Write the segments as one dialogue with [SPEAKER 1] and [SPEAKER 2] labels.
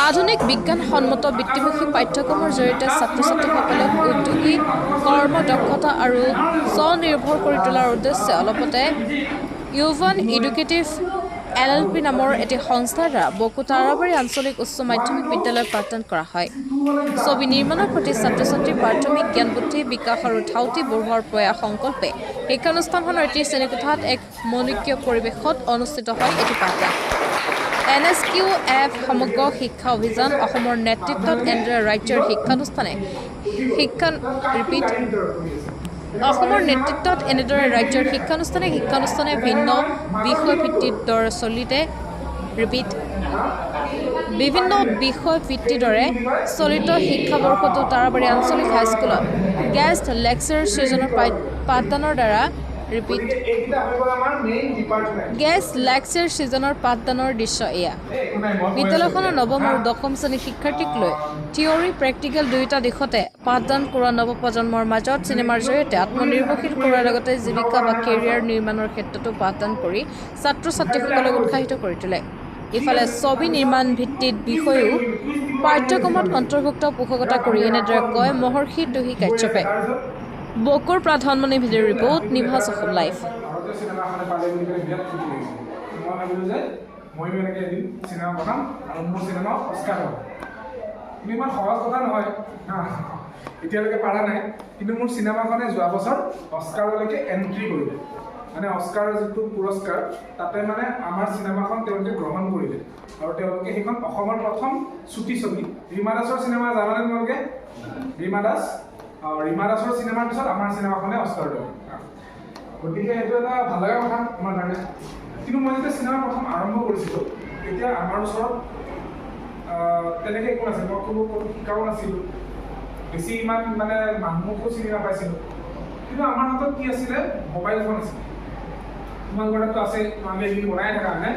[SPEAKER 1] আধুনিক বিজ্ঞানসন্মত বৃত্তিমুখী পাঠ্যক্ৰমৰ জৰিয়তে ছাত্ৰ-ছাত্ৰীসকলক উদ্যোগী কৰ্মদক্ষতা আৰু স্বনিৰ্ভৰ কৰি তোলাৰ উদ্দেশ্যে অলপতে ইউভান এডুকেটিভ LLP নামৰ এটি সংস্থাৰ দ্বাৰা বকো তাৰাবাৰী আঞ্চলিক উচ্চ মাধ্যমিক বিদ্যালয় পাঠদান কৰা হয়। ছবি নিৰ্মাণৰ প্ৰতি ছাত্ৰ-ছাত্ৰীৰ প্ৰাথমিক জ্ঞান বুদ্ধি বিকাশ আৰু ধাউতি বঢ়োৱাৰ প্ৰয়াস সংকল্পে শিক্ষানুষ্ঠানখনৰ এটি শ্ৰেণীকোঠাত এক মনোজ্ঞ পৰিৱেশত অনুষ্ঠিত হয় এটি পাঠদান। NSQF সমগ্ৰ শিক্ষা অভিযান অসমৰ নেতৃত্বত এনেদৰে ৰাজ্যৰ শিক্ষানুষ্ঠানে শিক্ষানুষ্ঠানে ভিন্ন বিষয় ভিত্তিৰ দৰে চলিত শিক্ষাবৰ্ষতো তাৰাবাৰী আঞ্চলিক হাইস্কুলত গেষ্ট লেকচাৰ ছিজনৰ পাঠদানৰ দৃশ্য এয়া। বিদ্যালয়খনৰ নৱম আৰু দশম শ্ৰেণীৰ শিক্ষাৰ্থীক লৈ থিয়ৰী প্ৰেক্টিকেল দুয়োটা দিশতে পাঠদান কৰোৱা নৱপ্ৰজন্মৰ মাজত চিনেমাৰ জৰিয়তে আত্মনিৰ্ভৰশীল কৰাৰ লগতে জীৱিকা বা কেৰিয়াৰ নিৰ্মাণৰ ক্ষেত্ৰতো পাঠদান কৰি ছাত্ৰ-ছাত্ৰীসকলক উৎসাহিত কৰি তোলে। ইফালে ছবি নিৰ্মাণ ভিত্তিত বিষয়ও পাঠ্যক্ৰমত অন্তৰ্ভুক্ত পোষকতা কৰি এনেদৰে কয় মহৰ্ষি তুহি কাশ্যপে। বকুৰ প্ৰাধানমণি ভিডিঅ' ৰিপৰ্ট নিভাজ অসম লাইভ।
[SPEAKER 2] ইমান সহজ কথা নহয় এতিয়ালৈকে পাৰা নাই, কিন্তু মোৰ চিনেমাখনে যোৱা বছৰ অস্কাৰলৈকে এণ্ট্ৰি কৰিলে। মানে অস্কাৰৰ যিটো পুৰস্কাৰ তাতে মানে আমাৰ চিনেমাখন তেওঁলোকে গ্ৰহণ কৰিলে আৰু তেওঁলোকে সেইখন অসমৰ প্ৰথম চুটি ছবি। ৰীমা দাসৰ চিনেমা জানানে তোমালোকে? ৰীমা দাসৰ চিনেমাৰ পিছত আমাৰ চিনেমাখনে অস্কাৰ ল'লে। গতিকে এইটো এটা ভাল লগা কথা আমাৰ কাৰণে। কিন্তু মই যেতিয়া চিনেমা প্ৰথম আৰম্ভ কৰিছিলোঁ তেতিয়া আমাৰ ওচৰত তেনেকৈ একো নাছিল, মই কোনো শিকাও নাছিলোঁ, বেছি ইমান মানে মানুহকো চিনি নাপাইছিলোঁ। কিন্তু আমাৰ হাতত কি আছিলে? মোবাইল ফোন আছিলে। তোমালোকৰ তাততো আছে, তোমালোকে এইখিনি বনাই থাকা নে?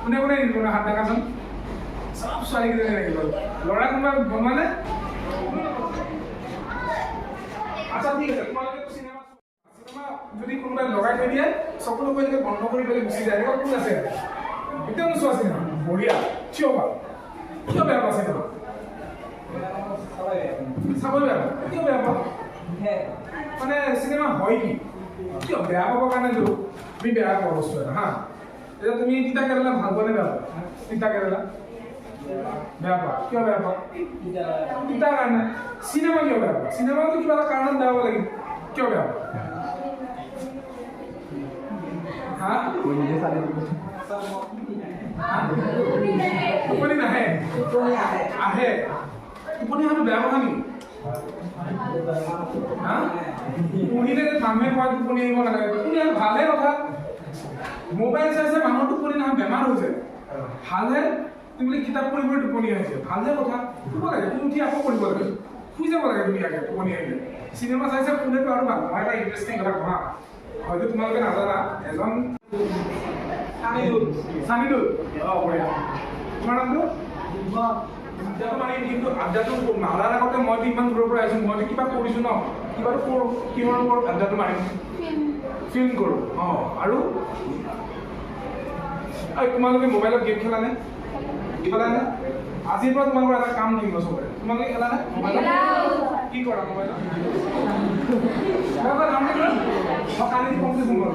[SPEAKER 2] কোনে কোনে বনাই হাত দেখাচোন? চব ছোৱালীকেইজনী লাগিব। ল'ৰা কোনোবা বনোৱানে? আচ্ছা ঠিক আছে, তোমালোকে চিনেমা যদি কোনোবাই লগাই থৈ দিয়ে চকুলো কৈ যদি বন্ধ কৰি পেলাই গুচি যায়, এনেকুৱা কোন আছে? এতিয়াও নোচোৱা চিনেমা? বঢ়িয়া, কিয় বা? কিয় বেয়া পোৱা চিনেমা? চাবলৈ বেয়া পোৱা? কিয় বেয়া পোৱা? মানে চিনেমা হয় কি? কিয় বেয়া পাবৰ কাৰণে তুমি বেয়া পোৱা বস্তু এটা হা? এতিয়া তুমি তিতা কেৰেলা ভাল পোৱা নে বেয়া পোৱা? তিতা কেৰেলা বেয়া পোৱা? কিয় বেয়া পোৱা? তিতাৰ কাৰণে। চিনেমা কিয় বেয়া পোৱা? চিনেমাটো কিবা এটা কাৰণত বেয়া পাব লাগিব। কিয় বেয়া পোৱা? টোপনি নাহে? আহে। টোপনি অহাটো বেয়া কথা নেকি? পঢ়িলে মানুহে কয় টোপনি আহিব নালাগে, টোপনি অহা ভালে কথা। মোবাইল চাইছে মানুহৰ টোপনি নহয়, বেমাৰ হৈছে। ভালহে তুমি কিতাপ পঢ়ি পঢ়ি টোপনি আহিছে, ভালহে কথা। শুব লাগে, তুমি উঠি আকৌ পঢ়িব লাগে, শুই যাব লাগে ধুনীয়াকৈ টোপনি আহিলে। চিনেমা চাইছে শুনেতো আৰু ভাল। মই এটা ইণ্টাৰেষ্টিং কথা কওঁ, হয়তো তোমালোকে নাজানা, এজন চানিদুল বঢ়িয়া। তোমাৰ নামটো? কিন্তু আড্ডাটো মাৰাৰ আগতে মইতো ইমান দূৰৰ পৰা আহিছোঁ, মইতো কিবা কৰিছোঁ ন, কিবাটো কৰোঁ। কিহৰ ওপৰত আড্ডাটো মাৰিম? ফিল্ম কৰোঁ। আৰু তোমালোকে মোবাইলত গেম খেলানে? খেলানে? আজিৰ পৰা তোমালোকৰ এটা কাম থাকিব চবৰে। তোমালোকে খেলানে মোবাইলত? কি কৰা মোবাইলত? কালি কম্পিটিশ্যন কৰোঁ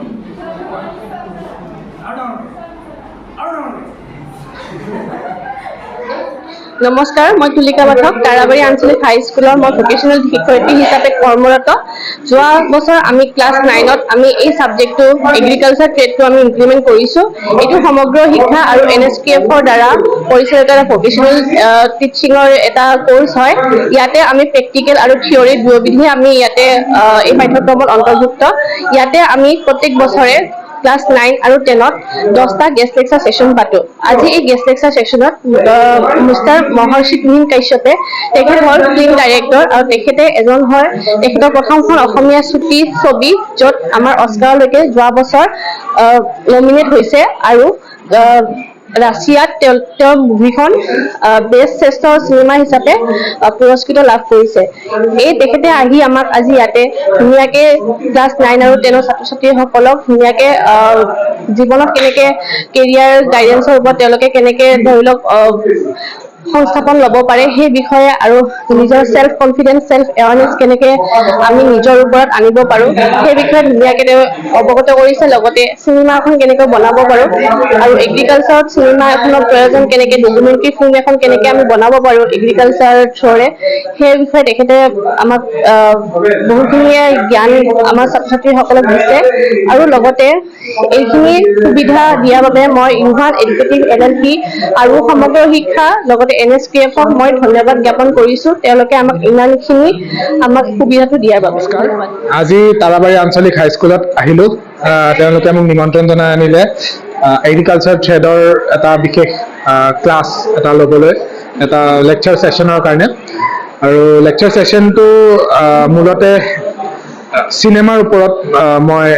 [SPEAKER 2] আৰু
[SPEAKER 3] নমস্কাৰ, মই তুলিকা পাঠক, তাৰাবাৰী আঞ্চলিক হাইস্কুলৰ মই ভকেশ্যনেল শিক্ষয়িত্ৰী হিচাপে কৰ্মৰত। যোৱা বছৰ আমি ক্লাছ 9ত আমি এই ছাবজেক্টটো এগ্ৰিকালচাৰ ট্ৰেডটো আমি ইমপ্লিমেণ্ট কৰিছোঁ। এইটো সমগ্ৰ শিক্ষা আৰু NSQF-ৰ দ্বাৰা পৰিচালিত এটা ভকেশ্যনেল টিচিঙৰ এটা কোৰ্চ হয়। ইয়াতে আমি প্ৰেক্টিকেল আৰু থিয়ৰী দুয়োবিধে আমি ইয়াতে এই পাঠ্যক্ৰমত অন্তৰ্ভুক্ত। ইয়াতে আমি প্ৰত্যেক বছৰে ক্লাছ 9 আৰু 10ত 10টা গেষ্ট লেকচাৰ ছেশ্যন পাতোঁ। আজি এই গেষ্ট লেকচাৰ ছেশ্যনত মিষ্টাৰ মহৰ্ষি তুহি কাশ্যপে, তেখেত হ'ল ফিল্ম ডাইৰেক্টৰ আৰু তেখেতৰ প্ৰথমখন অসমীয়া চুটি ছবি য'ত আমাৰ অস্কাৰলৈকে যোৱা বছৰ নমিনেট হৈছে আৰু ৰাছিয়াত তেওঁৰ মুভিখন বেষ্ট শ্ৰেষ্ঠ চিনেমা হিচাপে পুৰস্কৃত লাভ কৰিছে। তেখেতে আহি আমাক আজি ইয়াতে ধুনীয়াকৈ ক্লাছ 9 আৰু 10ৰ ছাত্ৰ-ছাত্ৰীসকলক ধুনীয়াকৈ জীৱনত কেনেকৈ কেৰিয়াৰ গাইডেঞ্চৰ ওপৰত তেওঁলোকে কেনেকৈ ধৰি লওক সংস্থাপন ল'ব পাৰে সেই বিষয়ে আৰু নিজৰ সেলফ কনফিডেন্স সেলফ এৱাৰনেছ কেনেকে আমি নিজৰ ওপৰত আনিব পাৰো সেই বিষয়ে ধুনীয়াকে তেওঁ অৱগত কৰিছে লগতে চিনেমা এখন কেনেকৈ বনাব পাৰো আৰু এগ্ৰিকালচাৰত চিনেমা এখনৰ প্ৰয়োজন কেনেকে ডকুমেণ্টাৰী ফিল্ম এখন কেনেকে আমি বনাব পাৰো এগ্ৰিকালচাৰ থ্ৰুৰে সেই বিষয়ে তেখেতে আমাক বহুখিনিয়ে জ্ঞান আমাৰ ছাত্ৰ ছাত্ৰীসকলক দিছে আৰু লগতে এইখিনি সুবিধা দিয়াৰ বাবে মই ইউভান এডুকেটিভ LLP আৰু সমগ্ৰ শিক্ষা লগতে NSPF-ক মই ধন্যবাদ জ্ঞাপন কৰিছো তেওঁলোকে আমাক ইমানখিনি আমাক সুবিধাটো দিয়াৰ বাবে
[SPEAKER 2] আজি তাৰাবাৰী আঞ্চলিক হাইস্কুলত আহিলো তেওঁলোকে মোক নিমন্ত্ৰণ জনাই আনিলে এগ্ৰিকালচাৰ থ্ৰেডৰ এটা বিশেষ ক্লাছ এটা ল'বলৈ এটা লেকচাৰ সেশ্যনৰ কাৰণে আৰু লেকচাৰ সেশ্যনটো মূলতে চিনেমাৰ ওপৰত মই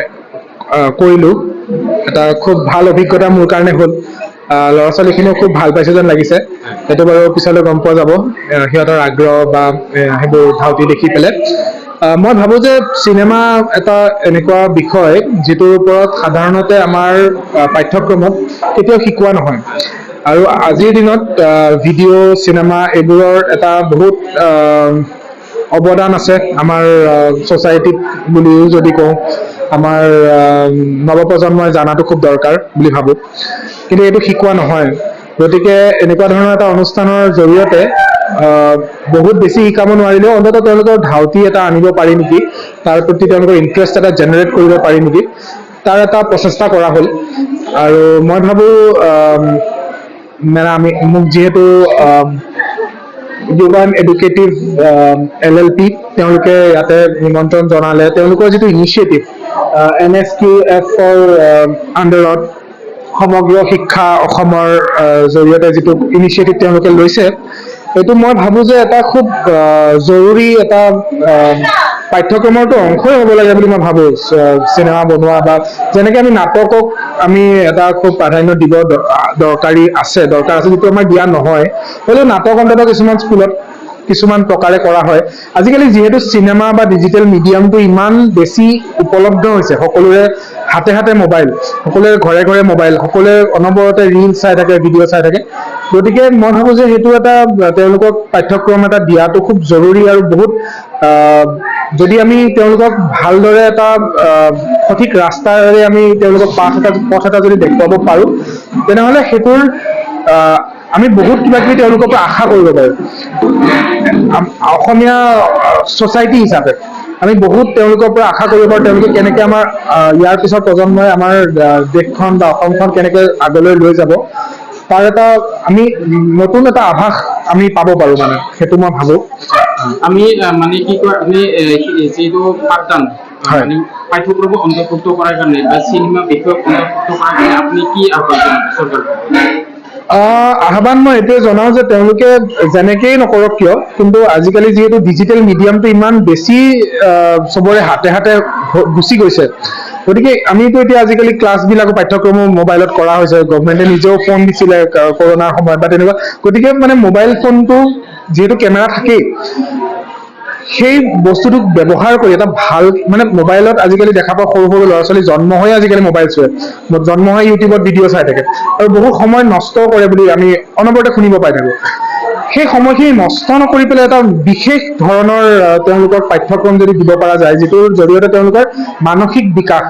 [SPEAKER 2] কৰিলো এটা খুব ভাল অভিজ্ঞতা মোৰ কাৰণে হ'ল ল'ৰা ছোৱালীখিনিও খুব ভাল পাইছে যেন লাগিছে সেইটো বাৰু পিছলৈ গম পোৱা যাব সিহঁতৰ আগ্ৰহ বা সেইবোৰ ধাউতি দেখি পেলাই মই ভাবো যে চিনেমা এটা এনেকুৱা বিষয় যিটোৰ ওপৰত সাধাৰণতে আমাৰ পাঠ্যক্ৰমত কেতিয়াও শিকোৱা নহয় আৰু আজিৰ দিনত ভিডিঅ' চিনেমা এইবোৰৰ এটা বহুত অৱদান আছে আমাৰ সোসাইটিত বুলিও যদি কওঁ আমাৰ নৱপ্ৰজন্মই জানাটো খুব দৰকাৰ বুলি ভাবো কিন্তু এইটো শিকোৱা নহয় গতিকে এনেকুৱা ধৰণৰ এটা অনুষ্ঠানৰ জৰিয়তে বহুত বেছি শিকাব নোৱাৰিলেও অন্ততঃ তেওঁলোকৰ ধাউতি এটা আনিব পাৰি নেকি তাৰ প্ৰতি তেওঁলোকৰ ইণ্টাৰেষ্ট এটা জেনেৰেট কৰিব পাৰি নেকি তাৰ এটা প্ৰচেষ্টা কৰা হ'ল আৰু মই ভাবো মোক যিহেতু ইউভান এডুকেটিভ LLP তেওঁলোকে ইয়াতে নিমন্ত্ৰণ জনালে তেওঁলোকৰ যিটো ইনিচিয়েটিভ NSQF-ৰ আণ্ডাৰত সমগ্ৰ শিক্ষা অসমৰ জৰিয়তে যিটো ইনিচিয়েটিভ তেওঁলোকে লৈছে এইটো মই ভাবো যে এটা খুব জৰুৰী এটা পাঠ্যক্ৰমৰটো অংশই হ'ব লাগে বুলি মই ভাবো চিনেমা বনোৱা বা যেনেকৈ আমি নাটকক আমি এটা খুব প্ৰাধান্য দিব দৰকাৰ আছে যিটো আমাৰ জ্ঞান নহয় হ'লেও নাটক অন্ততঃ কিছুমান স্কুলত কিছুমান প্ৰকাৰে কৰা হয় আজিকালি যিহেতু চিনেমা বা ডিজিটেল মিডিয়ামটো ইমান বেছি উপলব্ধ হৈছে সকলোৰে হাতে হাতে মোবাইল সকলোৰে ঘৰে ঘৰে মোবাইল সকলোৰে অনবৰতে ৰিল চাই থাকে ভিডিঅ' চাই থাকে গতিকে মই ভাবো যে সেইটো এটা তেওঁলোকক পাঠ্যক্ৰম এটা দিয়াটো খুব জৰুৰী আৰু বহুত যদি আমি তেওঁলোকক ভালদৰে এটা সঠিক ৰাস্তাৰে আমি তেওঁলোকক পথ এটা যদি দেখুৱাব পাৰো তেনেহ'লে সেইটোৰ আমি বহুত কিবা কিবি তেওঁলোকৰ পৰা আশা কৰিব পাৰো অসমীয়া সোসাইটি হিচাপে আমি বহুত তেওঁলোকৰ পৰা আশা কৰিব পাৰো তেওঁলোকে কেনেকে আমাৰ ইয়াৰ পিছৰ প্ৰজন্মই আমাৰ দেশখন বা অসমখন কেনেকে আগলৈ লৈ যাব তাৰ এটা আমি নতুন এটা আভাস আমি পাব পাৰো মানে সেইটো মই ভাবো
[SPEAKER 4] আমি মানে কি কয় আমি যিটো পাঠদান মানে পাঠ্যক্ৰম অন্তৰ্ভুক্ত কৰাৰ কাৰণে বা চিনেমা বিষয়ক অন্তৰ্ভুক্ত কৰাৰ কাৰণে আপুনি কি আহ্বান জনাব চৰকাৰক
[SPEAKER 2] আহ্বান মই এইটোৱে জনাওঁ যে তেওঁলোকে যেনেকেই নকৰক কিয় কিন্তু আজিকালি যিহেতু ডিজিটেল মিডিয়ামটো ইমান বেছি চবৰে হাতে হাতে গুচি গৈছে গতিকে আমিতো এতিয়া আজিকালি ক্লাছবিলাকো পাঠ্যক্ৰমো মোবাইলত কৰা হৈছে গভৰ্ণমেণ্টে নিজেও ফোন দিছিলে কৰোণাৰ সময়ত বা তেনেকুৱা গতিকে মানে মোবাইল ফোনটো যিহেতু কেমেৰা থাকেই সেই বস্তুটোক ব্যৱহাৰ কৰি এটা ভাল মানে মোবাইলত আজিকালি দেখা পাওঁ সৰু সৰু ল'ৰা ছোৱালী জন্ম হৈ আজিকালি মোবাইল চোৱে জন্ম হৈ ইউটিউবত ভিডিঅ' চাই থাকে আৰু বহুত সময় নষ্ট কৰে বুলি আমি অনবৰতে শুনিব পাই থাকোঁ সেই সময়খিনি নষ্ট নকৰি পেলাই এটা বিশেষ ধৰণৰ তেওঁলোকৰ পাঠ্যক্ৰম যদি দিব পৰা যায় যিটোৰ জৰিয়তে তেওঁলোকৰ মানসিক বিকাশ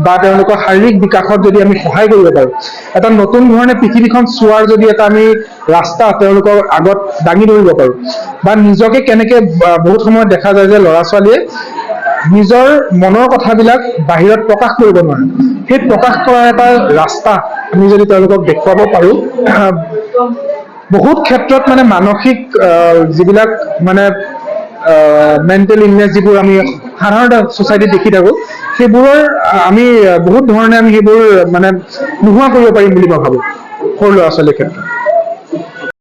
[SPEAKER 2] বা তেওঁলোকৰ শাৰীৰিক বিকাশত যদি আমি সহায় কৰিব পাৰোঁ এটা নতুন ধৰণে পৃথিৱীখন চোৱাৰ যদি এটা আমি ৰাস্তা তেওঁলোকৰ আগত দাঙি ধৰিব পাৰোঁ বা নিজকে কেনেকে বহুত সময়ত দেখা যায় যে ল'ৰা ছোৱালীয়ে নিজৰ মনৰ কথাবিলাক বাহিৰত প্ৰকাশ কৰিব নোৱাৰে সেই প্ৰকাশ কৰাৰ এটা ৰাস্তা আমি যদি তেওঁলোকক দেখুৱাব পাৰোঁ বহুত ক্ষেত্ৰত মানে মানসিক যিবিলাক মানে মেণ্টেল ইলনেছ যিবোৰ আমি সাধাৰণতে সোসাইটিত দেখি থাকোঁ সেইবোৰৰ আমি বহুত ধৰণে আমি সেইবোৰ মানে নোহোৱা কৰিব পাৰিম বুলি মই ভাবোঁ সৰু ল'ৰা ছোৱালীৰ ক্ষেত্ৰত